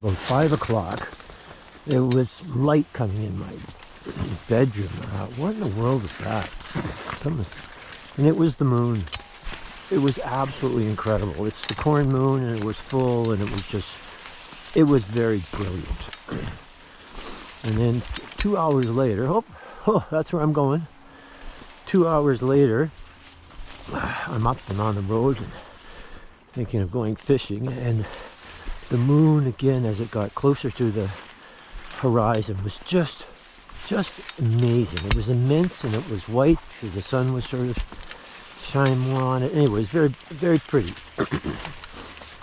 About 5 o'clock, there was light coming in my bedroom. What in the world is that? And it was the moon. It was absolutely incredible. It's the corn moon, and it was full, and it was very brilliant. And then 2 hours later, oh, that's where I'm going. 2 hours later, I'm up and on the road and thinking of going fishing, and the moon again, as it got closer to the horizon, was just amazing. It was immense, and it was white because the sun was sort of shining more on it. Anyway, it was very pretty.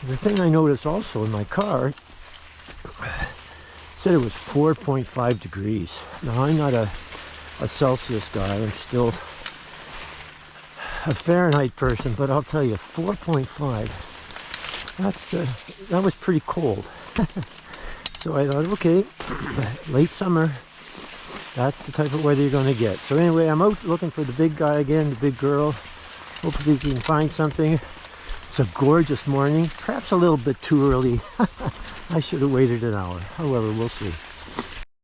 The thing I noticed also in my car said it was 4.5 degrees. Now, I'm not a Celsius guy. I'm still a Fahrenheit person, but I'll tell you, 4.5, that was pretty cold. So I thought, okay, late summer, that's the type of weather you're going to get. So anyway, I'm out looking for the big guy again, the big girl. Hopefully we can find something. It's a gorgeous morning, perhaps a little bit too early. I should have waited an hour. However, we'll see.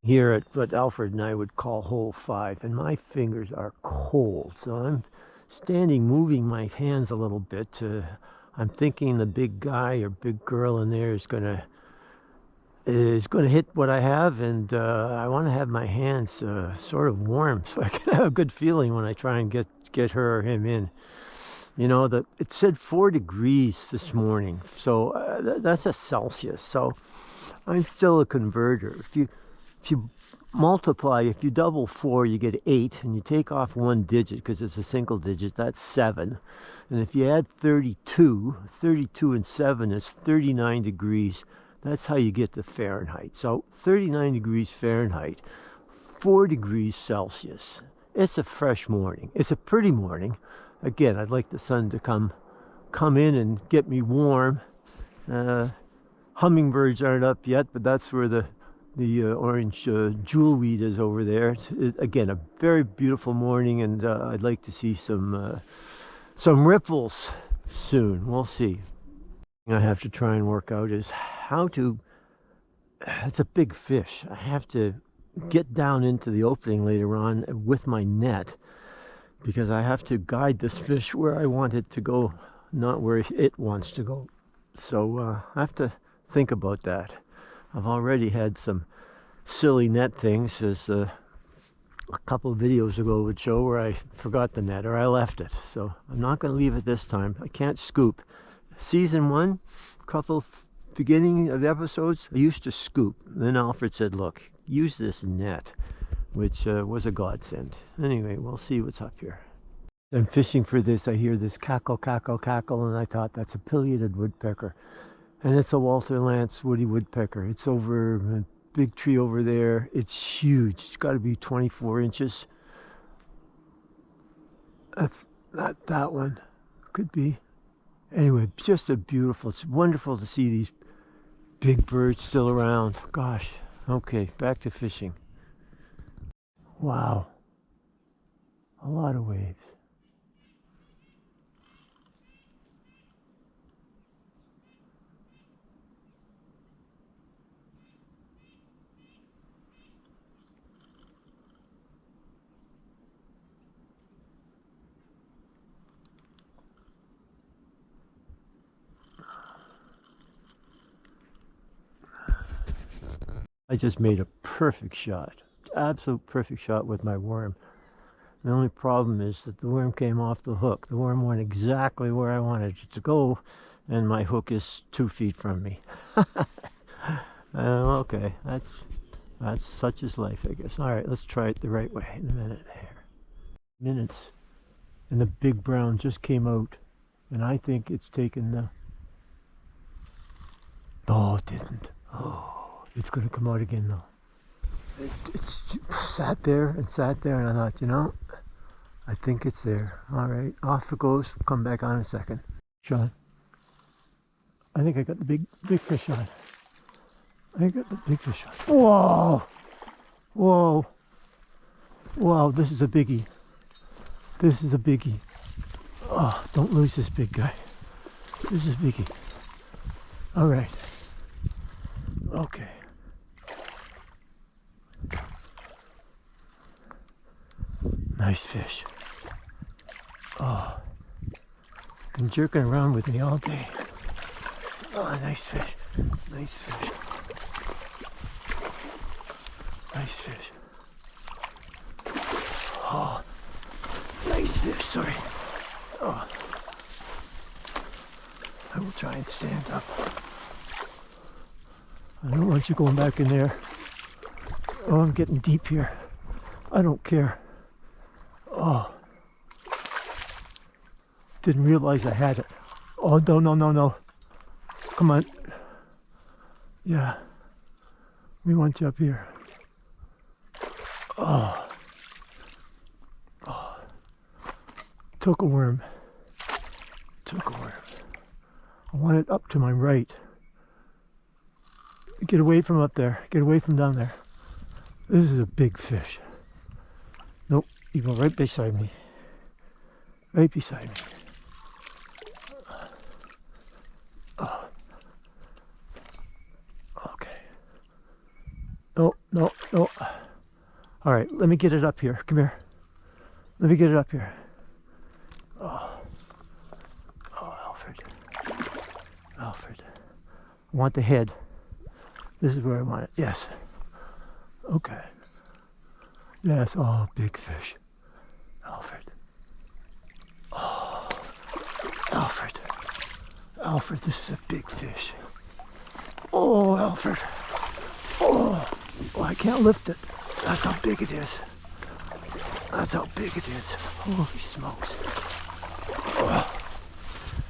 Here at what Alfred and I would call hole 5, and my fingers are cold, so I'm standing, moving my hands a little bit. I'm thinking the big guy or big girl in there is gonna hit what I have, and I want to have my hands sort of warm so I can have a good feeling when I try and get her or him in. You know, it said 4 degrees this morning, so that's a Celsius. So I'm still a converter. If you multiply, if you double 4, you get 8, and you take off 1 digit because it's a single digit, that's 7. And if you add 32 and 7 is 39 degrees. That's how you get to Fahrenheit. So 39 degrees Fahrenheit, 4 degrees Celsius. It's a fresh morning. It's a pretty morning. Again, I'd like the sun to come in and get me warm. Hummingbirds aren't up yet, but that's where the orange jewelweed is over there. Again, a very beautiful morning, and I'd like to see some ripples soon. We'll see. I have to try and work out is how to. It's a big fish. I have to get down into the opening later on with my net, because I have to guide this fish where I want it to go, not where it wants to go. So I have to think about that. I've already had some silly net things, as a couple of videos ago would show, where I forgot the net or I left it. So I'm not going to leave it this time. I can't scoop. Season 1, beginning of the episodes, I used to scoop. Then Alfred said, look, use this net, which was a godsend. Anyway, we'll see what's up here. I'm fishing for this. I hear this cackle, cackle, cackle, and I thought that's a pileated woodpecker. And it's a Walter Lance woody woodpecker. It's over a big tree over there. It's huge. It's got to be 24 inches. That's not that one. Could be. Anyway, just it's wonderful to see these big birds still around. Gosh. Okay, back to fishing. Wow. A lot of waves. I just made a perfect shot, absolute perfect shot with my worm. The only problem is that the worm came off the hook. The worm went exactly where I wanted it to go, and my hook is 2 feet from me. Okay, that's such is life, I guess. All right, let's try it the right way in a minute here. Minutes, and the big brown just came out, and I think it's taken the. Oh, it didn't. Oh. It's going to come out again, though. It's sat there, and I thought, you know, I think it's there. All right, off it goes. Come back on in a second. Sean, I think I got the big fish on. I got the big fish on. Whoa! Whoa! Wow, this is a biggie. This is a biggie. Oh, don't lose this big guy. This is biggie. All right. Okay. Nice fish. Oh, been jerking around with me all day. Oh, nice fish. Nice fish. Nice fish. Oh, nice fish. Sorry. Oh, I will try and stand up. I don't want you going back in there. Oh, I'm getting deep here. I don't care. Oh. Didn't realize I had it. Oh, no, no, no, no. Come on. Yeah. We want you up here. Oh. Oh. Took a worm. Took a worm. I want it up to my right. Get away from up there. Get away from down there. This is a big fish. Nope. You go right beside me. Right beside me. Oh. Okay. No, no, no. All right, let me get it up here. Come here. Let me get it up here. Oh. Oh, Alfred. Alfred. I want the head. This is where I want it. Yes. Okay. Yes. Oh, big fish. Alfred. Oh. Alfred. Alfred, this is a big fish. Oh, Alfred. Oh. Oh, I can't lift it. That's how big it is. That's how big it is. Holy smokes. Oh.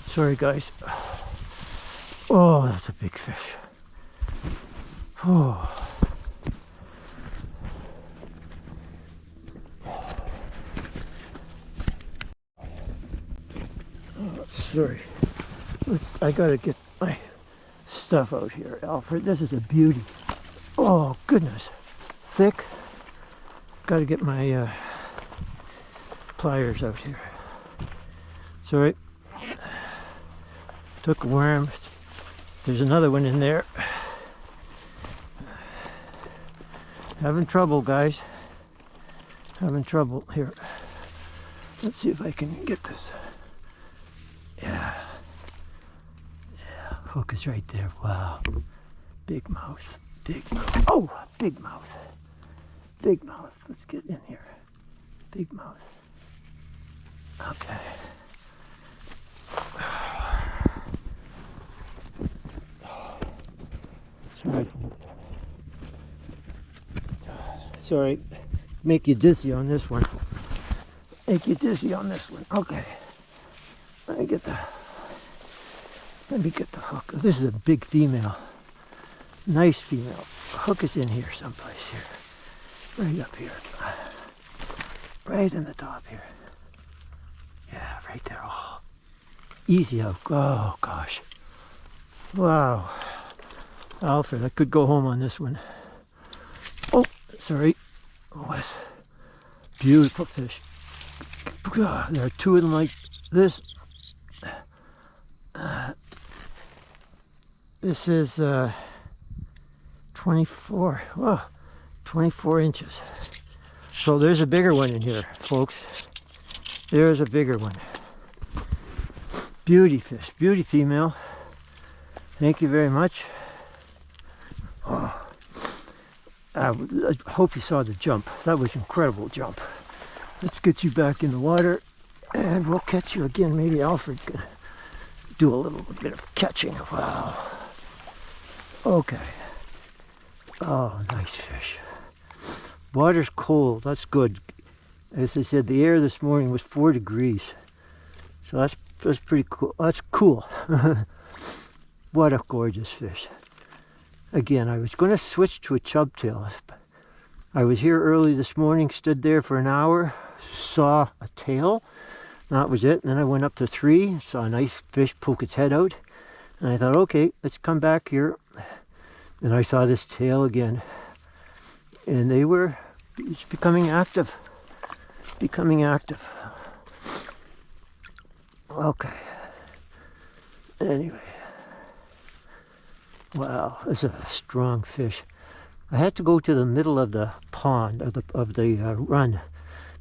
Sorry, guys. Oh, that's a big fish. Oh. Oh, sorry. I gotta get my stuff out here, Alfred. This is a beauty. Oh, goodness. Thick. Gotta get my pliers out here. Sorry. Took a worm. There's another one in there. Having trouble, guys. Having trouble here. Let's see if I can get this. Yeah. Yeah, hook is right there. Wow. Big mouth. Big mouth. Oh, big mouth. Big mouth. Let's get in here. Big mouth. Okay. Sorry. Sorry. Make you dizzy on this one. Make you dizzy on this one. Okay. Let me get the hook. This is a big female. Nice female. Hook is in here someplace here. Right up here. Right in the top here. Yeah, right there. Oh. Easy out. Oh gosh. Wow. Alfred, I could go home on this one. Oh, sorry. What? Beautiful fish. There are two of them like this. This is 24. Whoa, 24 inches. So there's a bigger one in here, folks. There's a bigger one. Beauty fish, beauty female. Thank you very much. Oh. I hope you saw the jump. That was an incredible jump. Let's get you back in the water and we'll catch you again. Maybe Alfred can do a little bit of catching. Wow. Okay. Oh, nice fish. Water's cold. That's good. As I said, the air this morning was 4 degrees. So that's pretty cool. That's cool. What a gorgeous fish. Again, I was going to switch to a chub tail. I was here early this morning, stood there for an hour, saw a tail. That was it. And then I went up to 3, saw a nice fish poke its head out. And I thought, okay, let's come back here. And I saw this tail again. And they were becoming active. Becoming active. Okay. Anyway. Wow, this is a strong fish. I had to go to the middle of the pond, of the run,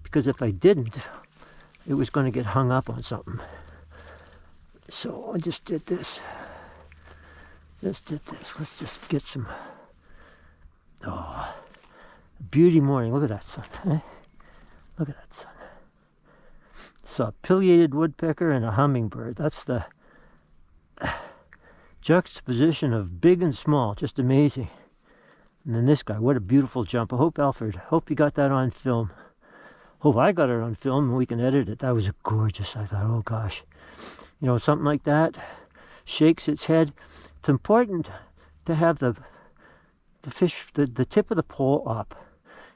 because if I didn't, it was going to get hung up on something. So I just did this. Let's just get some. Oh, beauty morning. Look at that sun. Eh? Look at that sun. Saw a pileated woodpecker and a hummingbird. That's the juxtaposition of big and small. Just amazing. And then this guy, what a beautiful jump. I hope, Alfred, hope you got that on film. Hope I got it on film and we can edit it. That was gorgeous. I thought, oh gosh. You know, something like that shakes its head. It's important to have the fish, the tip of the pole up.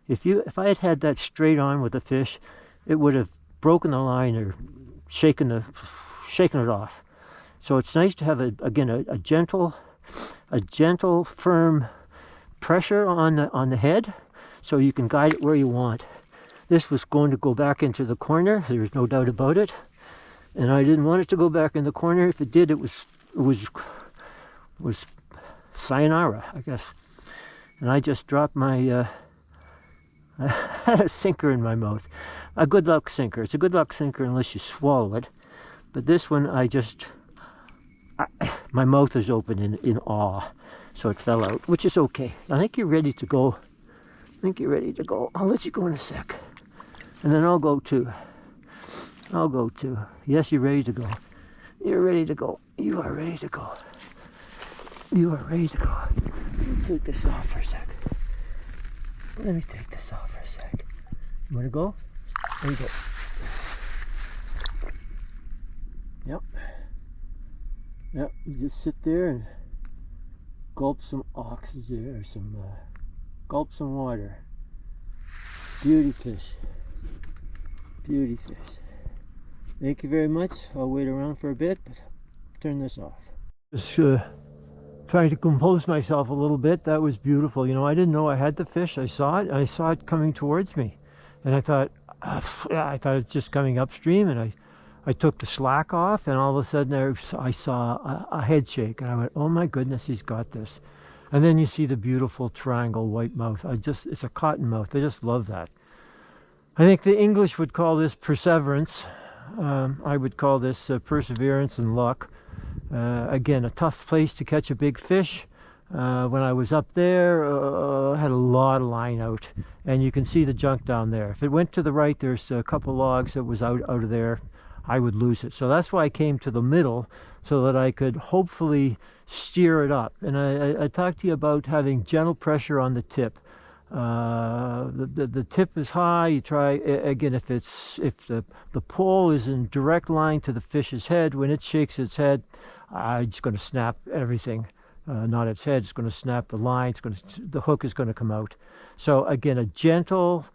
If I had had that straight on with the fish, it would have broken the line or shaken it off. So it's nice to have a gentle, firm pressure on the head, so you can guide it where you want. This was going to go back into the corner. There's no doubt about it. And I didn't want it to go back in the corner. If it did, it was sayonara, I guess. And I just dropped my I had a sinker in my mouth. A good luck sinker. It's a good luck sinker unless you swallow it. But this one, my mouth is open in awe. So it fell out, which is okay. I think you're ready to go. I'll let you go in a sec. And then I'll go too. Yes, you're ready to go. You're ready to go. You are ready to go. You are ready to go. Let me take this off for a sec. You want to go? There you go. Yep. You just sit there and gulp some oxygen or gulp some water. Beauty fish. Thank you very much. I'll wait around for a bit, but turn this off. Just trying to compose myself a little bit. That was beautiful. You know, I didn't know I had the fish. I saw it coming towards me, and I thought it's just coming upstream, and I took the slack off, and all of a sudden I saw a head shake, and I went, oh my goodness, he's got this. And then you see the beautiful triangle white mouth. It's a cottonmouth. I just love that. I think the English would call this perseverance. I would call this perseverance and luck. Again, a tough place to catch a big fish. When I was up there, I had a lot of line out, and you can see the junk down there. If it went to the right, there's a couple logs that was out of there. I would lose it. So that's why I came to the middle, so that I could hopefully steer it up. And I talked to you about having gentle pressure on the tip. The tip is high. You try again, if the pole is in direct line to the fish's head, when it shakes its head, it's going to snap everything. Not its head. It's going to snap the line. The hook is going to come out. So again, a gentle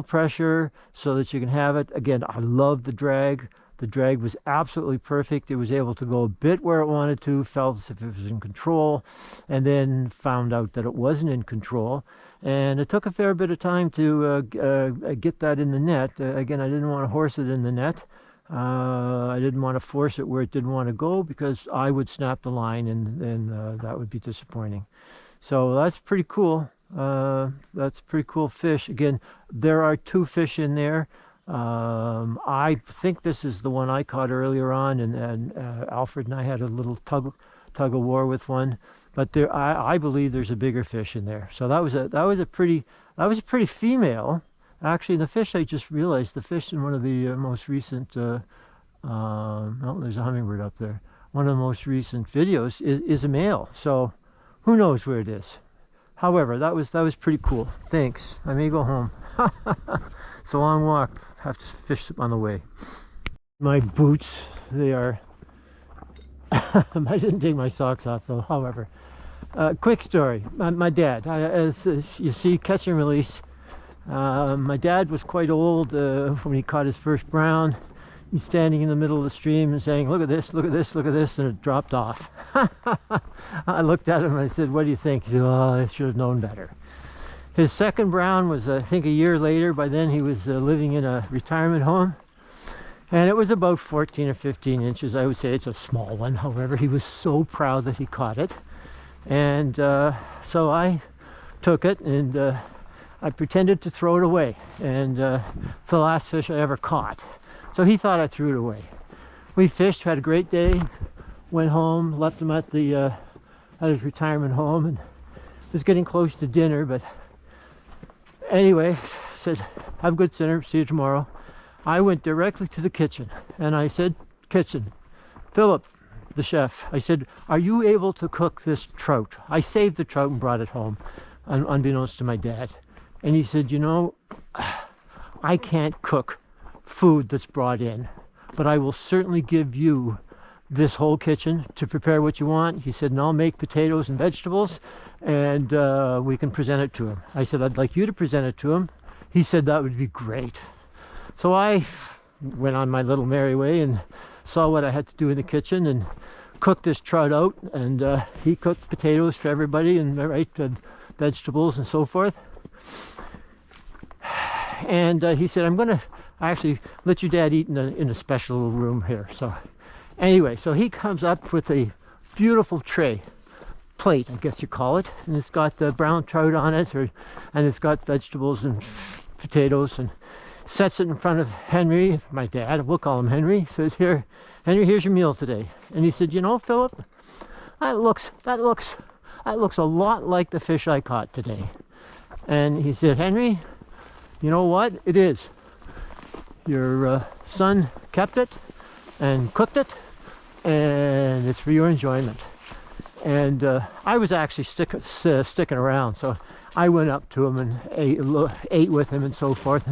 pressure so that you can have it. Again, I love the drag. The drag was absolutely perfect. It was able to go a bit where it wanted to, felt as if it was in control, and then found out that it wasn't in control. And it took a fair bit of time to get that in the net. Again, I didn't want to horse it in the net. I didn't want to force it where it didn't want to go, because I would snap the line, and that would be disappointing. So that's pretty cool. That's a pretty cool fish. Again, there are two fish in there. I think this is the one I caught earlier on, and Alfred and I had a little tug of war with one. But I believe there's a bigger fish in there. So that was a pretty female. Actually, the fish, I just realized, the fish in one of the most recent. There's a hummingbird up there. One of the most recent videos is a male. So who knows where it is? However, that was pretty cool. Thanks. I may go home. It's a long walk. Have to fish on the way. My boots, they are. I didn't take my socks off though. However, quick story. My dad, as you see, catch and release. My dad was quite old when he caught his first brown. He's standing in the middle of the stream and saying, look at this, look at this, look at this, and it dropped off. I looked at him and I said, what do you think? He said, oh, I should have known better. His second brown was, I think, a year later. By then he was living in a retirement home, and it was about 14 or 15 inches. I would say it's a small one. However, he was so proud that he caught it. And so I took it and I pretended to throw it away. And it's the last fish I ever caught. So he thought I threw it away. We fished, had a great day, went home, left him at his retirement home, and it was getting close to dinner. But anyway, said, have a good dinner, see you tomorrow. I went directly to the kitchen and I said, kitchen, Philip, the chef, I said, are you able to cook this trout? I saved the trout and brought it home, unbeknownst to my dad. And he said, you know, I can't cook food that's brought in, but I will certainly give you this whole kitchen to prepare what you want. He said, and I'll make potatoes and vegetables, and we can present it to him. I said, I'd like you to present it to him. He said that would be great. So I went on my little merry way and saw what I had to do in the kitchen and cooked this trout out, and he cooked potatoes for everybody and vegetables and so forth. And he said, I'm gonna actually let your dad eat in a special room here. So anyway, so he comes up with a beautiful plate, I guess you call it, and it's got the brown trout on it, and it's got vegetables and potatoes, and sets it in front of Henry, my dad, we'll call him Henry. Says, here, Henry, here's your meal today. And he said, you know, Philip, that looks a lot like the fish I caught today. And he said, Henry, you know what? It is. Your son kept it and cooked it, and it's for your enjoyment. And I was actually sticking around, so I went up to him and ate with him and so forth.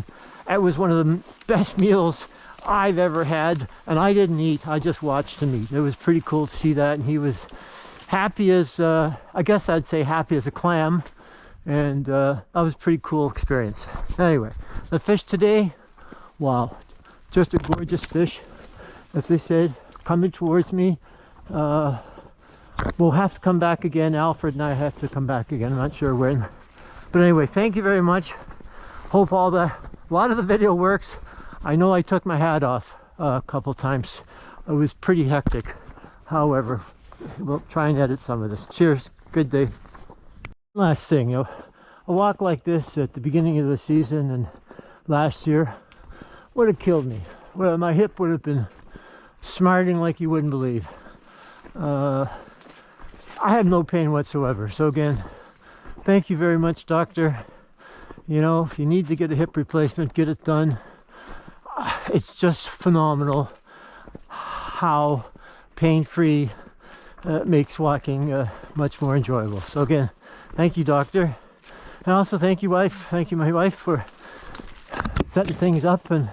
It was one of the best meals I've ever had, and I didn't eat, I just watched him eat. It was pretty cool to see that, and he was happy as, I guess I'd say happy as a clam, and that was a pretty cool experience. Anyway, the fish today, wow, just a gorgeous fish, as they said, coming towards me. We'll have to come back again. Alfred and I have to come back again, I'm not sure when. But anyway, thank you very much. Hope a lot of the video works. I know I took my hat off a couple times. It was pretty hectic. However, we'll try and edit some of this. Cheers, good day. Last thing, a walk like this at the beginning of the season and last year would have killed me. Well, my hip would have been smarting like you wouldn't believe. I have no pain whatsoever. So again, thank you very much, doctor. You know, if you need to get a hip replacement, get it done. It's just phenomenal how pain-free makes walking much more enjoyable. So again, thank you, doctor. And also thank you, wife. Thank you, my wife, for setting things up and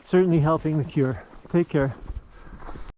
certainly helping the cure. Take care.